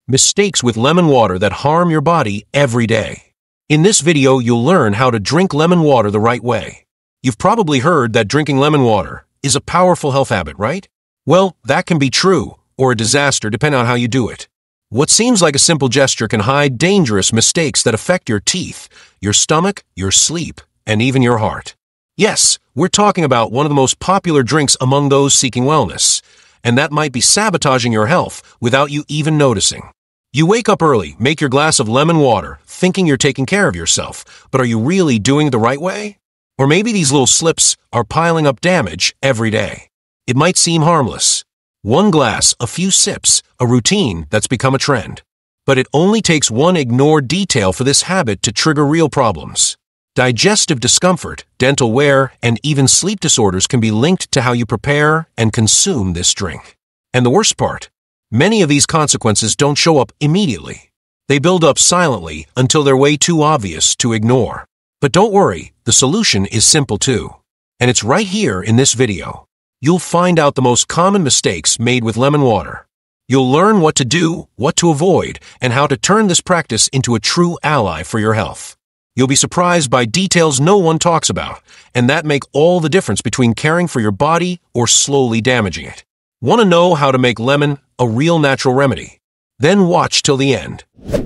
Mistakes with lemon water that harm your body every day. In this video, you'll learn how to drink lemon water the right way. You've probably heard that drinking lemon water is a powerful health habit, right? Well, that can be true, or a disaster depending on how you do it. What seems like a simple gesture can hide dangerous mistakes that affect your teeth, your stomach, your sleep, and even your heart. Yes, we're talking about one of the most popular drinks among those seeking wellness, and that might be sabotaging your health without you even noticing. You wake up early, make your glass of lemon water, thinking you're taking care of yourself, but are you really doing it the right way? Or maybe these little slips are piling up damage every day. It might seem harmless. One glass, a few sips, a routine that's become a trend. But it only takes one ignored detail for this habit to trigger real problems. Digestive discomfort, dental wear, and even sleep disorders can be linked to how you prepare and consume this drink. And the worst part, many of these consequences don't show up immediately. They build up silently until they're way too obvious to ignore. But don't worry, the solution is simple too. And it's right here in this video. You'll find out the most common mistakes made with lemon water. You'll learn what to do, what to avoid, and how to turn this practice into a true ally for your health. You'll be surprised by details no one talks about, and that make all the difference between caring for your body or slowly damaging it. Want to know how to make lemon a real natural remedy? Then watch till the end.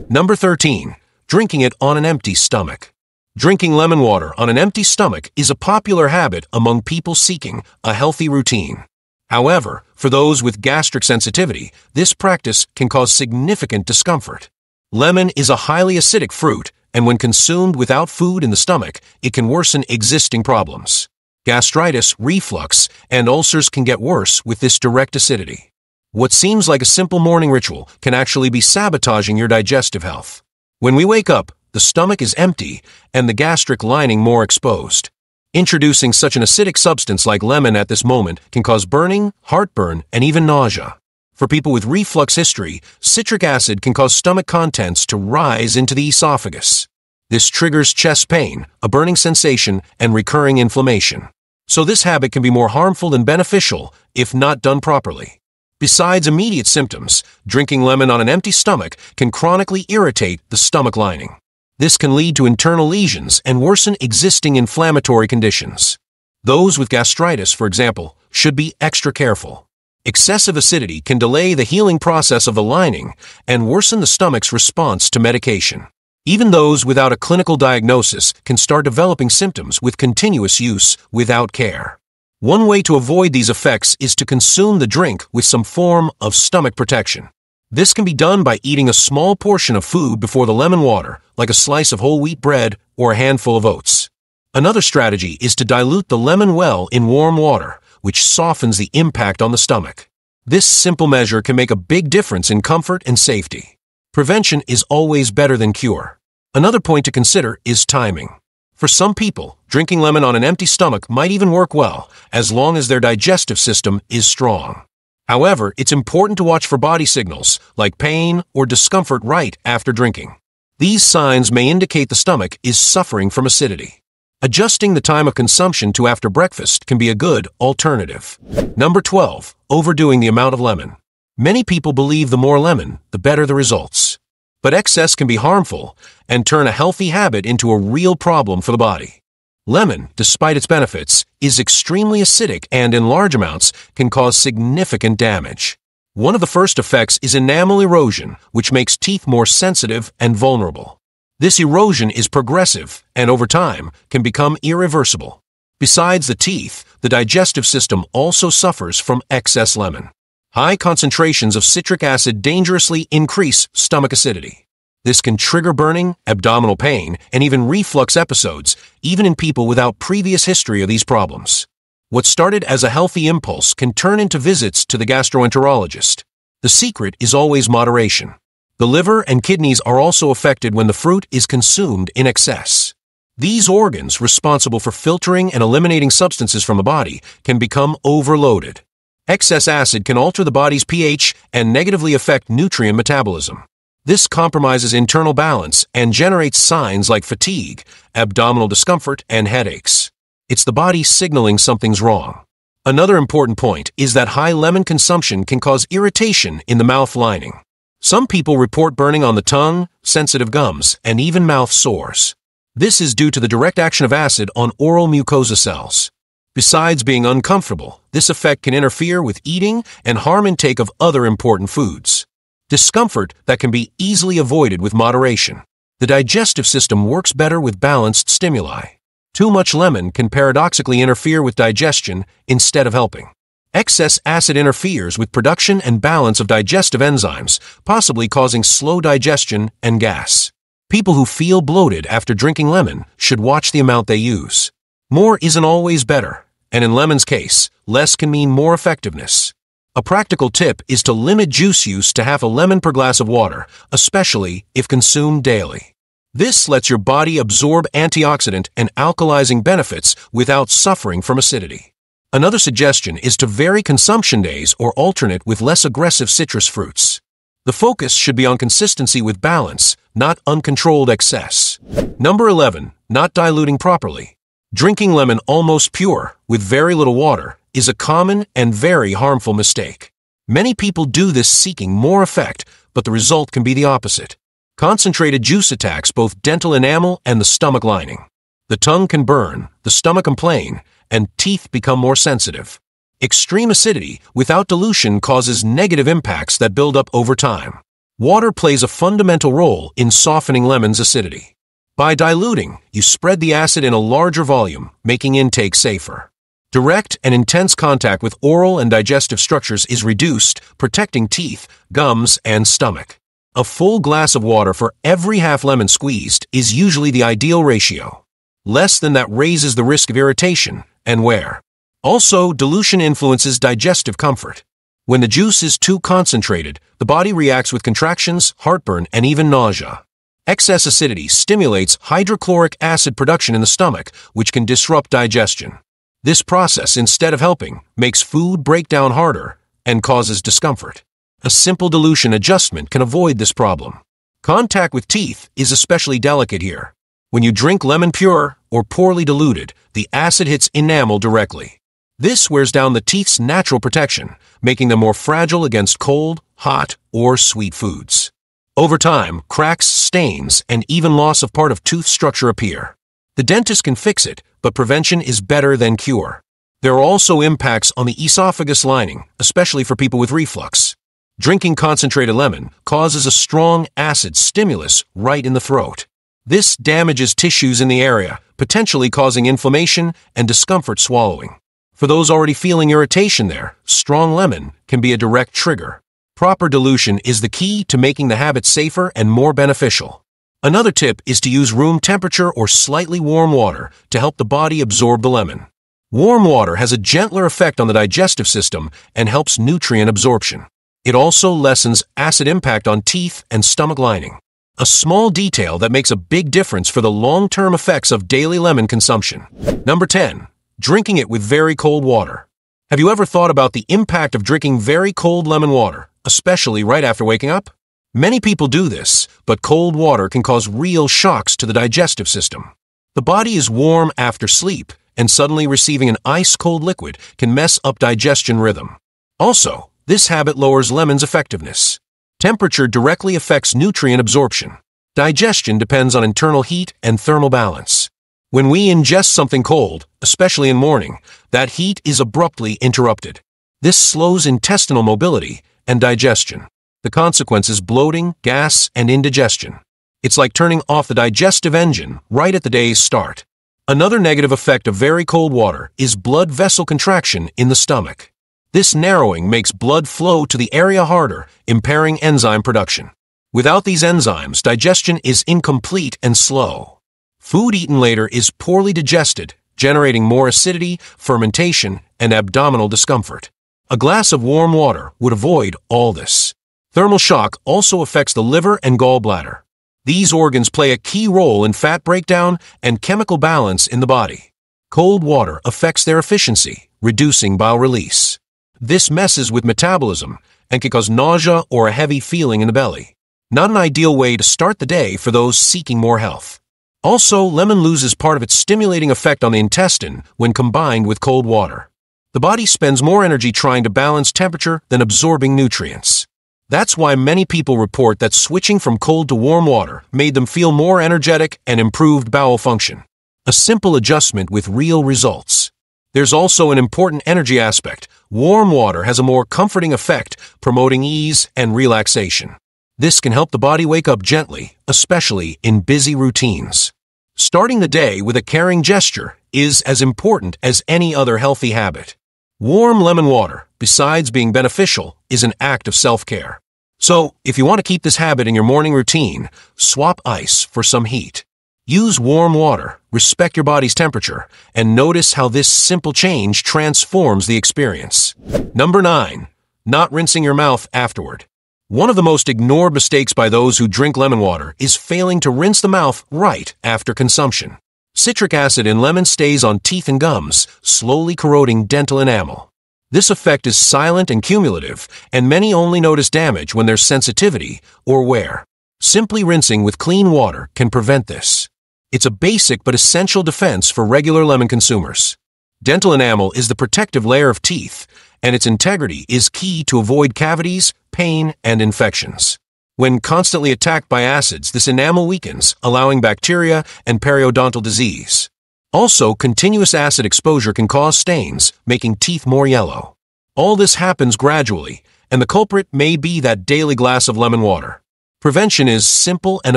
Number 13. Drinking it on an empty stomach. Drinking lemon water on an empty stomach is a popular habit among people seeking a healthy routine. However, for those with gastric sensitivity, this practice can cause significant discomfort. Lemon is a highly acidic fruit, and when consumed without food in the stomach, it can worsen existing problems. Gastritis, reflux, and ulcers can get worse with this direct acidity. What seems like a simple morning ritual can actually be sabotaging your digestive health. When we wake up, the stomach is empty and the gastric lining more exposed. Introducing such an acidic substance like lemon at this moment can cause burning, heartburn, and even nausea. For people with reflux history, citric acid can cause stomach contents to rise into the esophagus. This triggers chest pain, a burning sensation, and recurring inflammation. So this habit can be more harmful than beneficial if not done properly. Besides immediate symptoms, drinking lemon on an empty stomach can chronically irritate the stomach lining. This can lead to internal lesions and worsen existing inflammatory conditions. Those with gastritis, for example, should be extra careful. Excessive acidity can delay the healing process of the lining and worsen the stomach's response to medication. Even those without a clinical diagnosis can start developing symptoms with continuous use without care. One way to avoid these effects is to consume the drink with some form of stomach protection. This can be done by eating a small portion of food before the lemon water, like a slice of whole wheat bread or a handful of oats. Another strategy is to dilute the lemon well in warm water, which softens the impact on the stomach. This simple measure can make a big difference in comfort and safety. Prevention is always better than cure. Another point to consider is timing. For some people, drinking lemon on an empty stomach might even work well, as long as their digestive system is strong. However, it's important to watch for body signals, like pain or discomfort right after drinking. These signs may indicate the stomach is suffering from acidity. Adjusting the time of consumption to after breakfast can be a good alternative. Number 12. Overdoing the amount of lemon. Many people believe the more lemon, the better the results. But excess can be harmful and turn a healthy habit into a real problem for the body. Lemon, despite its benefits, is extremely acidic and in large amounts can cause significant damage. One of the first effects is enamel erosion, which makes teeth more sensitive and vulnerable. This erosion is progressive and over time can become irreversible. Besides the teeth, the digestive system also suffers from excess lemon. High concentrations of citric acid dangerously increase stomach acidity. This can trigger burning, abdominal pain, and even reflux episodes, even in people without previous history of these problems. What started as a healthy impulse can turn into visits to the gastroenterologist. The secret is always moderation. The liver and kidneys are also affected when the fruit is consumed in excess. These organs, responsible for filtering and eliminating substances from the body, can become overloaded. Excess acid can alter the body's pH and negatively affect nutrient metabolism. This compromises internal balance and generates signs like fatigue, abdominal discomfort, and headaches. It's the body signaling something's wrong. Another important point is that high lemon consumption can cause irritation in the mouth lining. Some people report burning on the tongue, sensitive gums, and even mouth sores. This is due to the direct action of acid on oral mucosa cells. Besides being uncomfortable, this effect can interfere with eating and harm intake of other important foods. Discomfort that can be easily avoided with moderation. The digestive system works better with balanced stimuli. Too much lemon can paradoxically interfere with digestion instead of helping. Excess acid interferes with production and balance of digestive enzymes, possibly causing slow digestion and gas. People who feel bloated after drinking lemon should watch the amount they use. More isn't always better, and in lemon's case, less can mean more effectiveness. A practical tip is to limit juice use to half a lemon per glass of water, especially if consumed daily. This lets your body absorb antioxidant and alkalizing benefits without suffering from acidity. Another suggestion is to vary consumption days or alternate with less aggressive citrus fruits. The focus should be on consistency with balance, not uncontrolled excess. Number 11. Not diluting properly. Drinking lemon almost pure, with very little water, is a common and very harmful mistake. Many people do this seeking more effect, but the result can be the opposite. Concentrated juice attacks both dental enamel and the stomach lining. The tongue can burn, the stomach complain, and teeth become more sensitive. Extreme acidity without dilution causes negative impacts that build up over time. Water plays a fundamental role in softening lemon's acidity. By diluting, you spread the acid in a larger volume, making intake safer. Direct and intense contact with oral and digestive structures is reduced, protecting teeth, gums, and stomach. A full glass of water for every half lemon squeezed is usually the ideal ratio. Less than that raises the risk of irritation and wear. Also, dilution influences digestive comfort. When the juice is too concentrated, the body reacts with contractions, heartburn, and even nausea. Excess acidity stimulates hydrochloric acid production in the stomach, which can disrupt digestion. This process, instead of helping, makes food break down harder and causes discomfort. A simple dilution adjustment can avoid this problem. Contact with teeth is especially delicate here. When you drink lemon pure or poorly diluted, the acid hits enamel directly. This wears down the teeth's natural protection, making them more fragile against cold, hot, or sweet foods. Over time, cracks, stains, and even loss of part of tooth structure appear. The dentist can fix it, but prevention is better than cure. There are also impacts on the esophagus lining, especially for people with reflux. Drinking concentrated lemon causes a strong acid stimulus right in the throat. This damages tissues in the area, potentially causing inflammation and discomfort swallowing. For those already feeling irritation there, strong lemon can be a direct trigger. Proper dilution is the key to making the habit safer and more beneficial. Another tip is to use room temperature or slightly warm water to help the body absorb the lemon. Warm water has a gentler effect on the digestive system and helps nutrient absorption. It also lessens acid impact on teeth and stomach lining. A small detail that makes a big difference for the long-term effects of daily lemon consumption. Number 10. Drinking it with very cold water. Have you ever thought about the impact of drinking very cold lemon water, especially right after waking up? Many people do this, but cold water can cause real shocks to the digestive system. The body is warm after sleep, and suddenly receiving an ice-cold liquid can mess up digestion rhythm. Also, this habit lowers lemon's effectiveness. Temperature directly affects nutrient absorption. Digestion depends on internal heat and thermal balance. When we ingest something cold, especially in morning, that heat is abruptly interrupted. This slows intestinal mobility and digestion. The consequence is bloating, gas, and indigestion. It's like turning off the digestive engine right at the day's start. Another negative effect of very cold water is blood vessel contraction in the stomach. This narrowing makes blood flow to the area harder, impairing enzyme production. Without these enzymes, digestion is incomplete and slow. Food eaten later is poorly digested, generating more acidity, fermentation, and abdominal discomfort. A glass of warm water would avoid all this. Thermal shock also affects the liver and gallbladder. These organs play a key role in fat breakdown and chemical balance in the body. Cold water affects their efficiency, reducing bile release. This messes with metabolism and can cause nausea or a heavy feeling in the belly. Not an ideal way to start the day for those seeking more health. Also, lemon loses part of its stimulating effect on the intestine when combined with cold water. The body spends more energy trying to balance temperature than absorbing nutrients. That's why many people report that switching from cold to warm water made them feel more energetic and improved bowel function. A simple adjustment with real results. There's also an important energy aspect. Warm water has a more comforting effect, promoting ease and relaxation. This can help the body wake up gently, especially in busy routines. Starting the day with a caring gesture is as important as any other healthy habit. Warm lemon water, besides being beneficial, is an act of self-care. So, if you want to keep this habit in your morning routine, swap ice for some heat. Use warm water, respect your body's temperature, and notice how this simple change transforms the experience. Number 9. Not rinsing your mouth afterward. One of the most ignored mistakes by those who drink lemon water is failing to rinse the mouth right after consumption. Citric acid in lemon stays on teeth and gums, slowly corroding dental enamel. This effect is silent and cumulative, and many only notice damage when there's sensitivity or wear. Simply rinsing with clean water can prevent this. It's a basic but essential defense for regular lemon consumers. Dental enamel is the protective layer of teeth, and its integrity is key to avoid cavities, pain, and infections. When constantly attacked by acids, this enamel weakens, allowing bacteria and periodontal disease. Also, continuous acid exposure can cause stains, making teeth more yellow. All this happens gradually, and the culprit may be that daily glass of lemon water. Prevention is simple and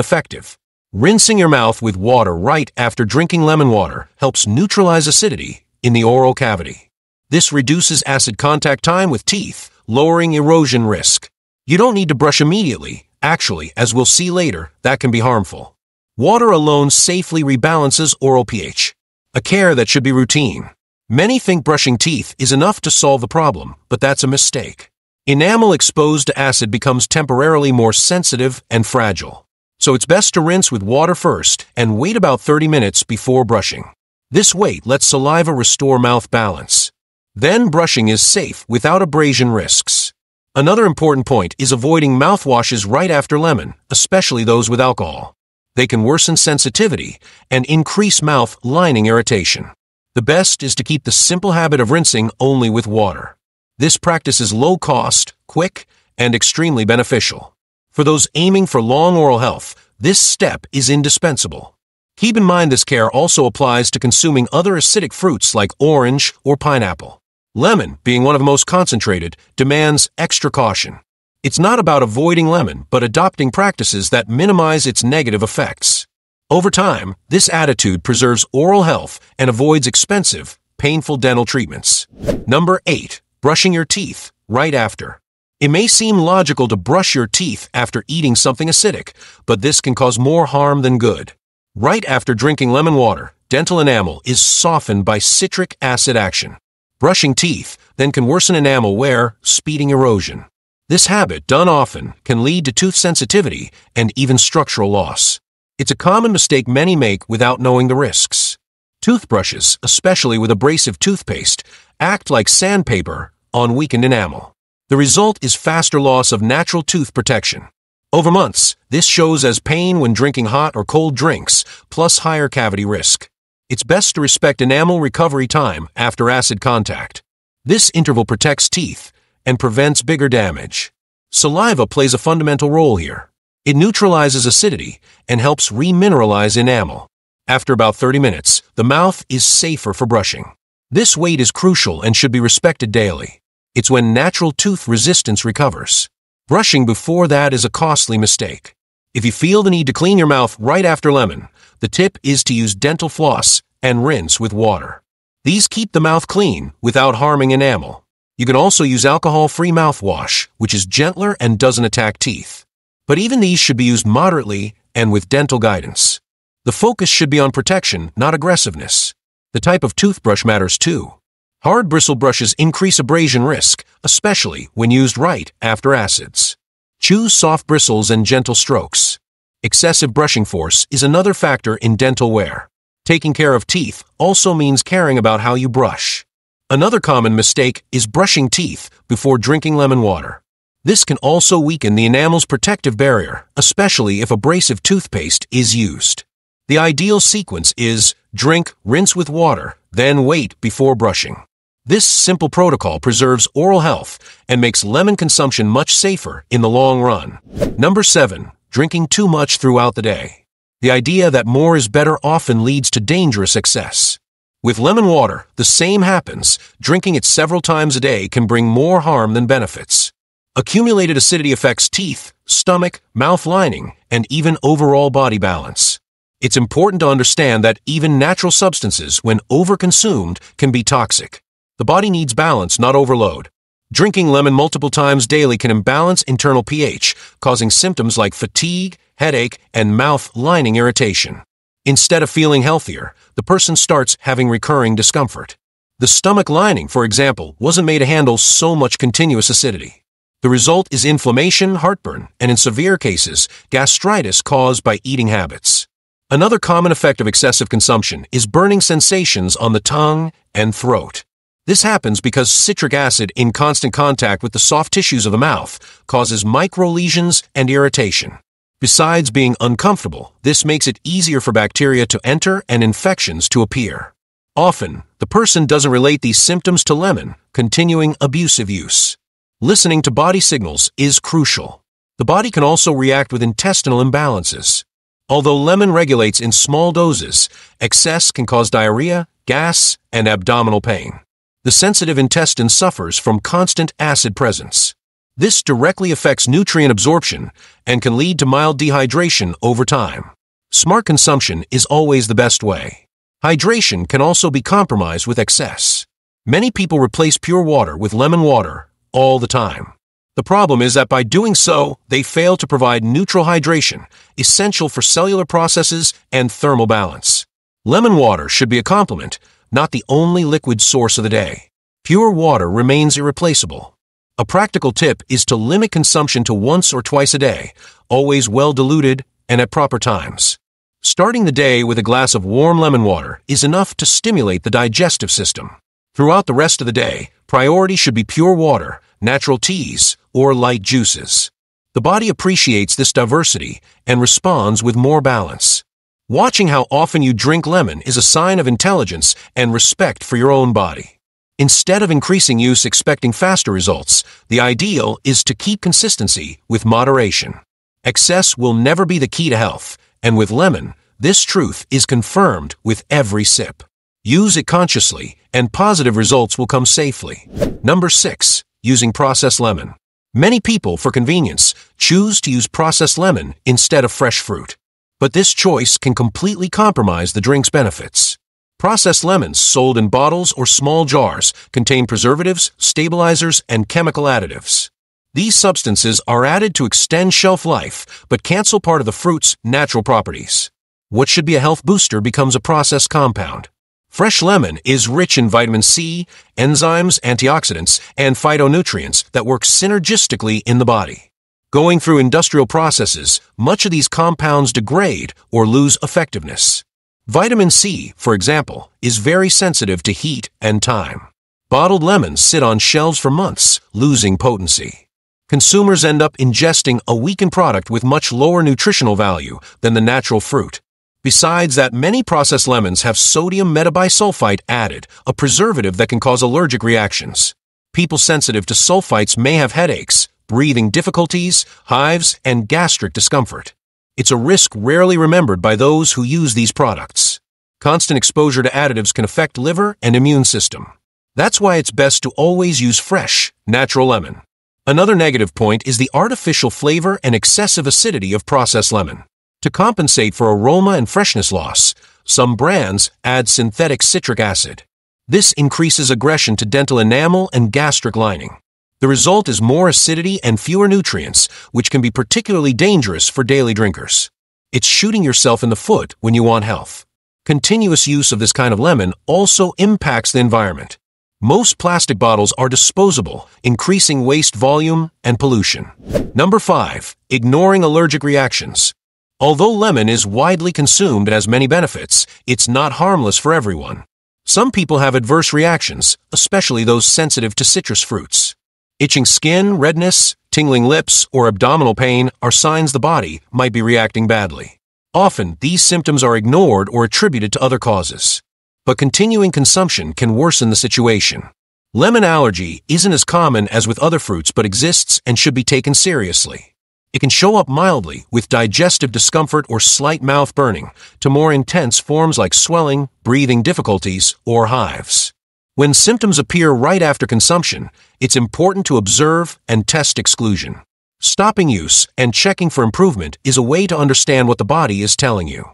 effective. Rinsing your mouth with water right after drinking lemon water helps neutralize acidity in the oral cavity. This reduces acid contact time with teeth, lowering erosion risk. You don't need to brush immediately. Actually, as we'll see later, that can be harmful. Water alone safely rebalances oral pH, a care that should be routine. Many think brushing teeth is enough to solve the problem, but that's a mistake. Enamel exposed to acid becomes temporarily more sensitive and fragile. So it's best to rinse with water first and wait about 30 minutes before brushing. This wait lets saliva restore mouth balance. Then brushing is safe without abrasion risks. Another important point is avoiding mouthwashes right after lemon, especially those with alcohol. They can worsen sensitivity and increase mouth lining irritation. The best is to keep the simple habit of rinsing only with water. This practice is low cost, quick, and extremely beneficial. For those aiming for long oral health, this step is indispensable. Keep in mind this care also applies to consuming other acidic fruits like orange or pineapple. Lemon, being one of the most concentrated, demands extra caution. It's not about avoiding lemon, but adopting practices that minimize its negative effects. Over time, this attitude preserves oral health and avoids expensive, painful dental treatments. Number 8. Brushing your teeth right after. It may seem logical to brush your teeth after eating something acidic, but this can cause more harm than good. Right after drinking lemon water, dental enamel is softened by citric acid action. Brushing teeth then can worsen enamel wear, speeding erosion. This habit, done often, can lead to tooth sensitivity and even structural loss. It's a common mistake many make without knowing the risks. Toothbrushes, especially with abrasive toothpaste, act like sandpaper on weakened enamel. The result is faster loss of natural tooth protection. Over months, this shows as pain when drinking hot or cold drinks, plus higher cavity risk. It's best to respect enamel recovery time after acid contact. This interval protects teeth and prevents bigger damage. Saliva plays a fundamental role here. It neutralizes acidity and helps remineralize enamel. After about 30 minutes, the mouth is safer for brushing. This wait is crucial and should be respected daily. It's when natural tooth resistance recovers. Brushing before that is a costly mistake. If you feel the need to clean your mouth right after lemon, the tip is to use dental floss and rinse with water. These keep the mouth clean without harming enamel. You can also use alcohol-free mouthwash, which is gentler and doesn't attack teeth. But even these should be used moderately and with dental guidance. The focus should be on protection, not aggressiveness. The type of toothbrush matters too. Hard bristle brushes increase abrasion risk, especially when used right after acids. Choose soft bristles and gentle strokes. Excessive brushing force is another factor in dental wear. Taking care of teeth also means caring about how you brush. Another common mistake is brushing teeth before drinking lemon water. This can also weaken the enamel's protective barrier, especially if abrasive toothpaste is used. The ideal sequence is drink, rinse with water, then wait before brushing. This simple protocol preserves oral health and makes lemon consumption much safer in the long run. Number 7. Drinking too much throughout the day. The idea that more is better often leads to dangerous excess. With lemon water, the same happens. Drinking it several times a day can bring more harm than benefits. Accumulated acidity affects teeth, stomach, mouth lining, and even overall body balance. It's important to understand that even natural substances, when overconsumed, can be toxic. The body needs balance, not overload. Drinking lemon multiple times daily can imbalance internal pH, causing symptoms like fatigue, headache, and mouth lining irritation. Instead of feeling healthier, the person starts having recurring discomfort. The stomach lining, for example, wasn't made to handle so much continuous acidity. The result is inflammation, heartburn, and in severe cases, gastritis caused by eating habits. Another common effect of excessive consumption is burning sensations on the tongue and throat. This happens because citric acid in constant contact with the soft tissues of the mouth causes micro-lesions and irritation. Besides being uncomfortable, this makes it easier for bacteria to enter and infections to appear. Often, the person doesn't relate these symptoms to lemon, continuing abusive use. Listening to body signals is crucial. The body can also react with intestinal imbalances. Although lemon regulates in small doses, excess can cause diarrhea, gas, and abdominal pain. The sensitive intestine suffers from constant acid presence. This directly affects nutrient absorption and can lead to mild dehydration over time. Smart consumption is always the best way. Hydration can also be compromised with excess. Many people replace pure water with lemon water all the time. The problem is that by doing so, they fail to provide neutral hydration, essential for cellular processes and thermal balance. Lemon water should be a complement, not the only liquid source of the day. Pure water remains irreplaceable. A practical tip is to limit consumption to once or twice a day, always well diluted and at proper times. Starting the day with a glass of warm lemon water is enough to stimulate the digestive system. Throughout the rest of the day, priority should be pure water, natural teas, or light juices. The body appreciates this diversity and responds with more balance. Watching how often you drink lemon is a sign of intelligence and respect for your own body. Instead of increasing use expecting faster results, the ideal is to keep consistency with moderation. Excess will never be the key to health, and with lemon, this truth is confirmed with every sip. Use it consciously, and positive results will come safely. Number 6. Using processed lemon. Many people, for convenience, choose to use processed lemon instead of fresh fruit. But this choice can completely compromise the drink's benefits. Processed lemons sold in bottles or small jars contain preservatives, stabilizers, and chemical additives. These substances are added to extend shelf life, but cancel part of the fruit's natural properties. What should be a health booster becomes a processed compound. Fresh lemon is rich in vitamin C, enzymes, antioxidants, and phytonutrients that work synergistically in the body. Going through industrial processes, much of these compounds degrade or lose effectiveness. Vitamin C, for example, is very sensitive to heat and time. Bottled lemons sit on shelves for months, losing potency. Consumers end up ingesting a weakened product with much lower nutritional value than the natural fruit. Besides that, many processed lemons have sodium metabisulfite added, a preservative that can cause allergic reactions. People sensitive to sulfites may have headaches, breathing difficulties, hives, and gastric discomfort. It's a risk rarely remembered by those who use these products. Constant exposure to additives can affect liver and immune system. That's why it's best to always use fresh, natural lemon. Another negative point is the artificial flavor and excessive acidity of processed lemon. To compensate for aroma and freshness loss, some brands add synthetic citric acid. This increases aggression to dental enamel and gastric lining. The result is more acidity and fewer nutrients, which can be particularly dangerous for daily drinkers. It's shooting yourself in the foot when you want health. Continuous use of this kind of lemon also impacts the environment. Most plastic bottles are disposable, increasing waste volume and pollution. Number 5. Ignoring allergic reactions. Although lemon is widely consumed and has many benefits, it's not harmless for everyone. Some people have adverse reactions, especially those sensitive to citrus fruits. Itching skin, redness, tingling lips, or abdominal pain are signs the body might be reacting badly. Often, these symptoms are ignored or attributed to other causes. But continuing consumption can worsen the situation. Lemon allergy isn't as common as with other fruits but exists and should be taken seriously. It can show up mildly with digestive discomfort or slight mouth burning to more intense forms like swelling, breathing difficulties, or hives. When symptoms appear right after consumption, it's important to observe and test exclusion. Stopping use and checking for improvement is a way to understand what the body is telling you.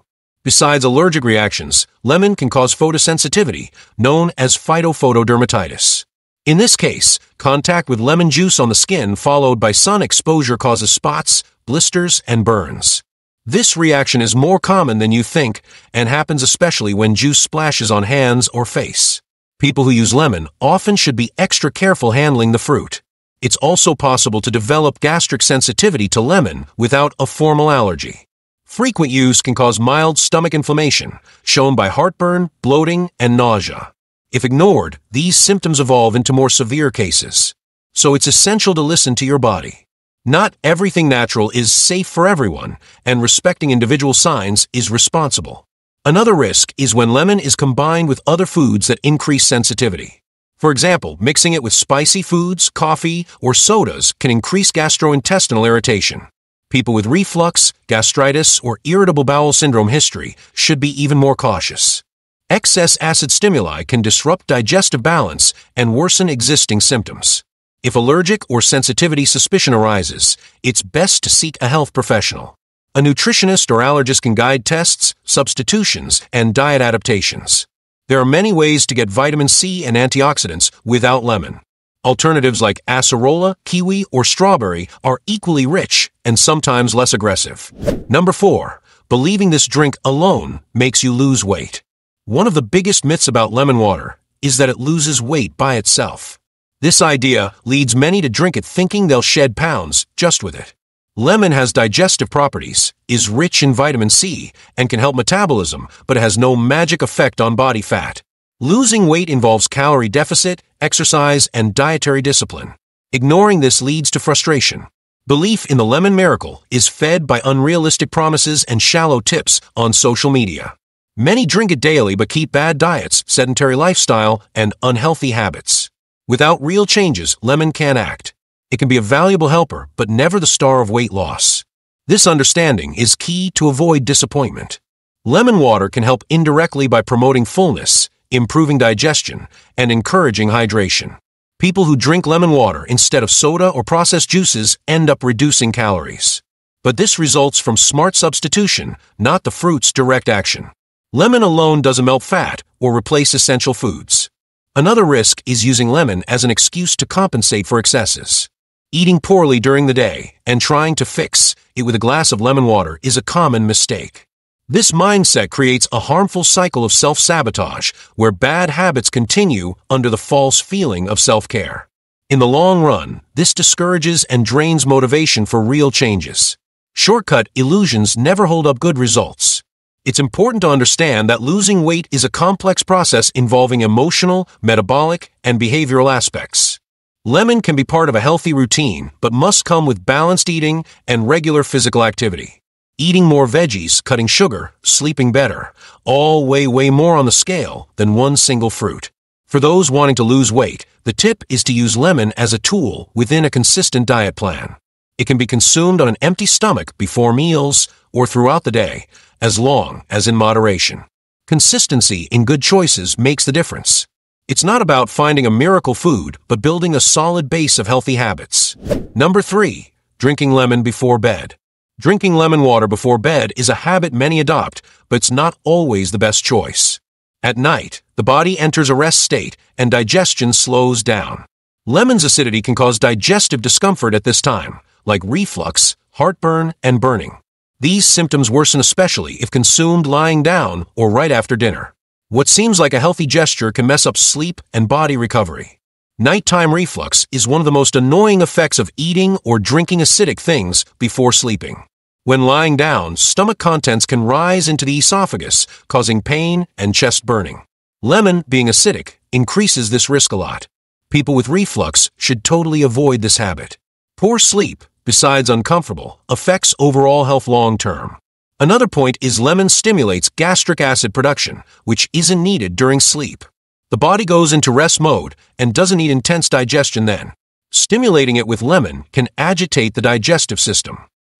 Besides allergic reactions, lemon can cause photosensitivity, known as phytophotodermatitis. In this case, contact with lemon juice on the skin followed by sun exposure causes spots, blisters, and burns. This reaction is more common than you think and happens especially when juice splashes on hands or face. People who use lemon often should be extra careful handling the fruit. It's also possible to develop gastric sensitivity to lemon without a formal allergy. Frequent use can cause mild stomach inflammation, shown by heartburn, bloating, and nausea. If ignored, these symptoms evolve into more severe cases. So it's essential to listen to your body. Not everything natural is safe for everyone, and respecting individual signs is responsible. Another risk is when lemon is combined with other foods that increase sensitivity. For example, mixing it with spicy foods, coffee, or sodas can increase gastrointestinal irritation. People with reflux, gastritis, or irritable bowel syndrome history should be even more cautious. Excess acid stimuli can disrupt digestive balance and worsen existing symptoms. If allergic or sensitivity suspicion arises, it's best to seek a health professional. A nutritionist or allergist can guide tests, substitutions, and diet adaptations. There are many ways to get vitamin C and antioxidants without lemon. Alternatives like acerola, kiwi, or strawberry are equally rich and sometimes less aggressive. Number 4. Believing this drink alone makes you lose weight. One of the biggest myths about lemon water is that it loses weight by itself. This idea leads many to drink it thinking they'll shed pounds just with it. Lemon has digestive properties, is rich in vitamin C, and can help metabolism, but it has no magic effect on body fat. Losing weight involves calorie deficit, exercise, and dietary discipline. Ignoring this leads to frustration. Belief in the lemon miracle is fed by unrealistic promises and shallow tips on social media. Many drink it daily but keep bad diets, sedentary lifestyle, and unhealthy habits. Without real changes, lemon can't act. It can be a valuable helper, but never the star of weight loss. This understanding is key to avoid disappointment. Lemon water can help indirectly by promoting fullness, improving digestion, and encouraging hydration. People who drink lemon water instead of soda or processed juices end up reducing calories. But this results from smart substitution, not the fruit's direct action. Lemon alone doesn't melt fat or replace essential foods. Another risk is using lemon as an excuse to compensate for excesses. Eating poorly during the day and trying to fix it with a glass of lemon water is a common mistake. This mindset creates a harmful cycle of self-sabotage where bad habits continue under the false feeling of self-care. In the long run, this discourages and drains motivation for real changes. Shortcut illusions never hold up good results. It's important to understand that losing weight is a complex process involving emotional, metabolic, and behavioral aspects. Lemon can be part of a healthy routine, but must come with balanced eating and regular physical activity. Eating more veggies, cutting sugar, sleeping better, all weigh way more on the scale than one single fruit. For those wanting to lose weight, the tip is to use lemon as a tool within a consistent diet plan. It can be consumed on an empty stomach before meals or throughout the day, as long as in moderation. Consistency in good choices makes the difference. It's not about finding a miracle food, but building a solid base of healthy habits. Number 3. Drinking lemon before bed. Drinking lemon water before bed is a habit many adopt, but it's not always the best choice. At night, the body enters a rest state and digestion slows down. Lemon's acidity can cause digestive discomfort at this time, like reflux, heartburn, and burning. These symptoms worsen especially if consumed lying down or right after dinner. What seems like a healthy gesture can mess up sleep and body recovery. Nighttime reflux is one of the most annoying effects of eating or drinking acidic things before sleeping. When lying down, stomach contents can rise into the esophagus, causing pain and chest burning. Lemon, being acidic, increases this risk a lot. People with reflux should totally avoid this habit. Poor sleep, besides uncomfortable, affects overall health long-term. Another point is lemon stimulates gastric acid production, which isn't needed during sleep. The body goes into rest mode and doesn't need intense digestion then. Stimulating it with lemon can agitate the digestive system.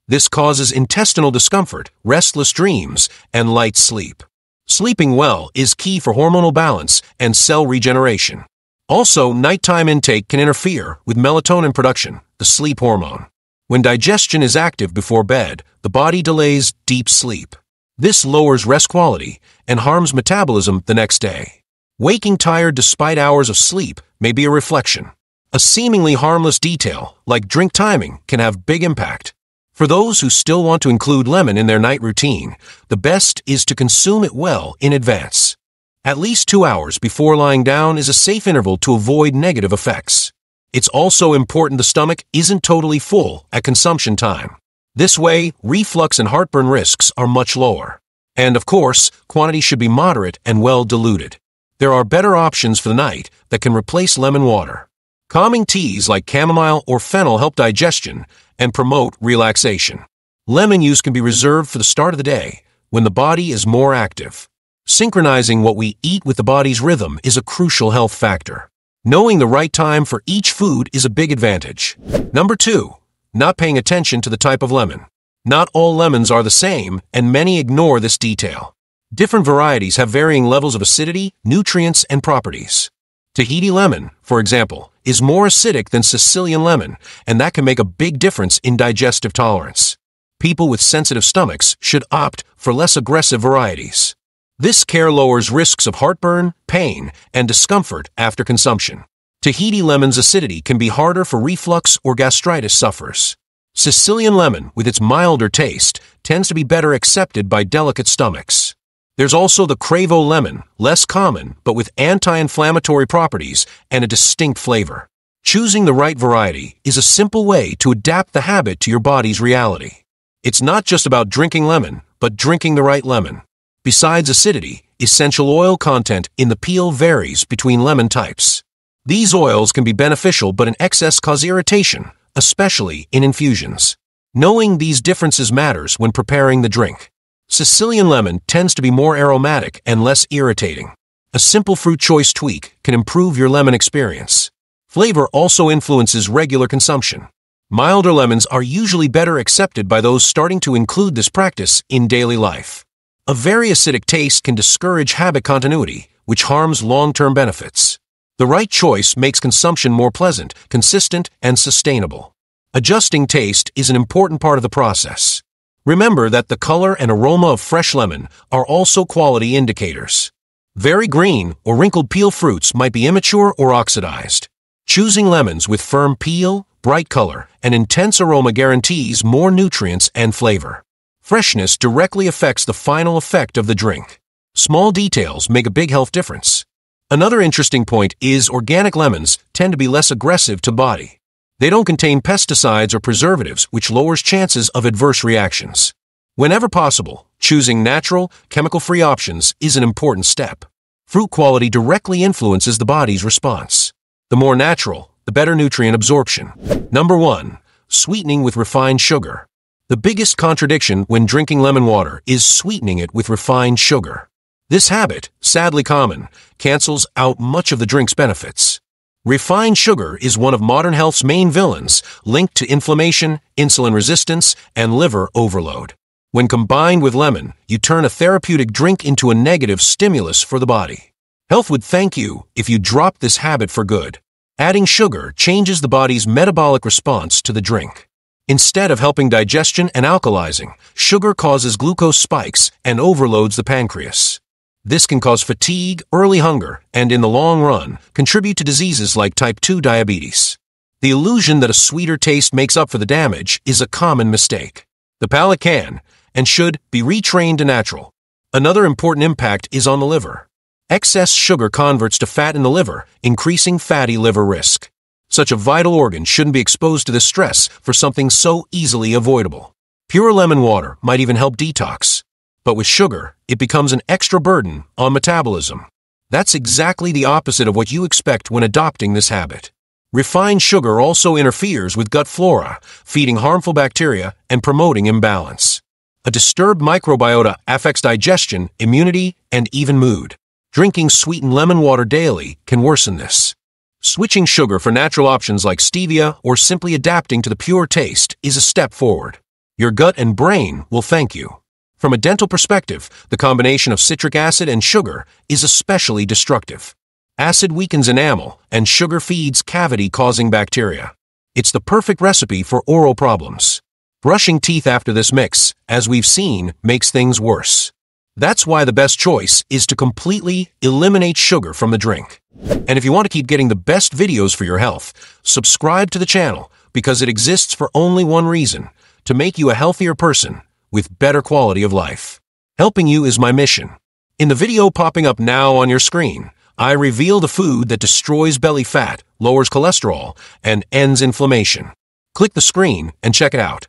This causes intestinal discomfort, restless dreams, and light sleep. Sleeping well is key for hormonal balance and cell regeneration. Also, nighttime intake can interfere with melatonin production, the sleep hormone. When digestion is active before bed, the body delays deep sleep. This lowers rest quality and harms metabolism the next day. Waking tired despite hours of sleep may be a reflection. A seemingly harmless detail, like drink timing, can have big impact. For those who still want to include lemon in their night routine, the best is to consume it well in advance. At least 2 hours before lying down is a safe interval to avoid negative effects. It's also important the stomach isn't totally full at consumption time. This way, reflux and heartburn risks are much lower. And of course, quantity should be moderate and well diluted. There are better options for the night that can replace lemon water. Calming teas like chamomile or fennel help digestion and promote relaxation. Lemon use can be reserved for the start of the day, when the body is more active. Synchronizing what we eat with the body's rhythm is a crucial health factor. Knowing the right time for each food is a big advantage. Number 2. Not paying attention to the type of lemon. Not all lemons are the same, and many ignore this detail. Different varieties have varying levels of acidity, nutrients, and properties. Tahiti lemon, for example, is more acidic than Sicilian lemon, and that can make a big difference in digestive tolerance. People with sensitive stomachs should opt for less aggressive varieties. This care lowers risks of heartburn, pain, and discomfort after consumption. Tahiti lemon's acidity can be harder for reflux or gastritis sufferers. Sicilian lemon, with its milder taste, tends to be better accepted by delicate stomachs. There's also the Cravo lemon, less common, but with anti-inflammatory properties and a distinct flavor. Choosing the right variety is a simple way to adapt the habit to your body's reality. It's not just about drinking lemon, but drinking the right lemon. Besides acidity, essential oil content in the peel varies between lemon types. These oils can be beneficial, but in excess cause irritation, especially in infusions. Knowing these differences matters when preparing the drink. Sicilian lemon tends to be more aromatic and less irritating. A simple fruit choice tweak can improve your lemon experience. Flavor also influences regular consumption. Milder lemons are usually better accepted by those starting to include this practice in daily life. A very acidic taste can discourage habit continuity, which harms long-term benefits. The right choice makes consumption more pleasant, consistent, and sustainable. Adjusting taste is an important part of the process. Remember that the color and aroma of fresh lemon are also quality indicators. Very green or wrinkled peel fruits might be immature or oxidized. Choosing lemons with firm peel, bright color, and intense aroma guarantees more nutrients and flavor. Freshness directly affects the final effect of the drink. Small details make a big health difference. Another interesting point is organic lemons tend to be less aggressive to body. They don't contain pesticides or preservatives, which lowers chances of adverse reactions. Whenever possible, choosing natural, chemical-free options is an important step. Fruit quality directly influences the body's response. The more natural, the better nutrient absorption. Number 1. Sweetening with refined sugar. The biggest contradiction when drinking lemon water is sweetening it with refined sugar. This habit, sadly common, cancels out much of the drink's benefits. Refined sugar is one of modern health's main villains, linked to inflammation, insulin resistance, and liver overload. When combined with lemon, you turn a therapeutic drink into a negative stimulus for the body. Health would thank you if you dropped this habit for good. Adding sugar changes the body's metabolic response to the drink. Instead of helping digestion and alkalizing, sugar causes glucose spikes and overloads the pancreas. This can cause fatigue, early hunger, and in the long run, contribute to diseases like type 2 diabetes. The illusion that a sweeter taste makes up for the damage is a common mistake. The palate can, and should, be retrained to natural. Another important impact is on the liver. Excess sugar converts to fat in the liver, increasing fatty liver risk. Such a vital organ shouldn't be exposed to this stress for something so easily avoidable. Pure lemon water might even help detox. But with sugar, it becomes an extra burden on metabolism. That's exactly the opposite of what you expect when adopting this habit. Refined sugar also interferes with gut flora, feeding harmful bacteria and promoting imbalance. A disturbed microbiota affects digestion, immunity, and even mood. Drinking sweetened lemon water daily can worsen this. Switching sugar for natural options like stevia or simply adapting to the pure taste is a step forward. Your gut and brain will thank you. From a dental perspective, the combination of citric acid and sugar is especially destructive. Acid weakens enamel, and sugar feeds cavity-causing bacteria. It's the perfect recipe for oral problems. Brushing teeth after this mix, as we've seen, makes things worse. That's why the best choice is to completely eliminate sugar from the drink. And if you want to keep getting the best videos for your health, subscribe to the channel because it exists for only one reason: to make you a healthier person with better quality of life. Helping you is my mission. In the video popping up now on your screen, I reveal the food that destroys belly fat, lowers cholesterol, and ends inflammation. Click the screen and check it out.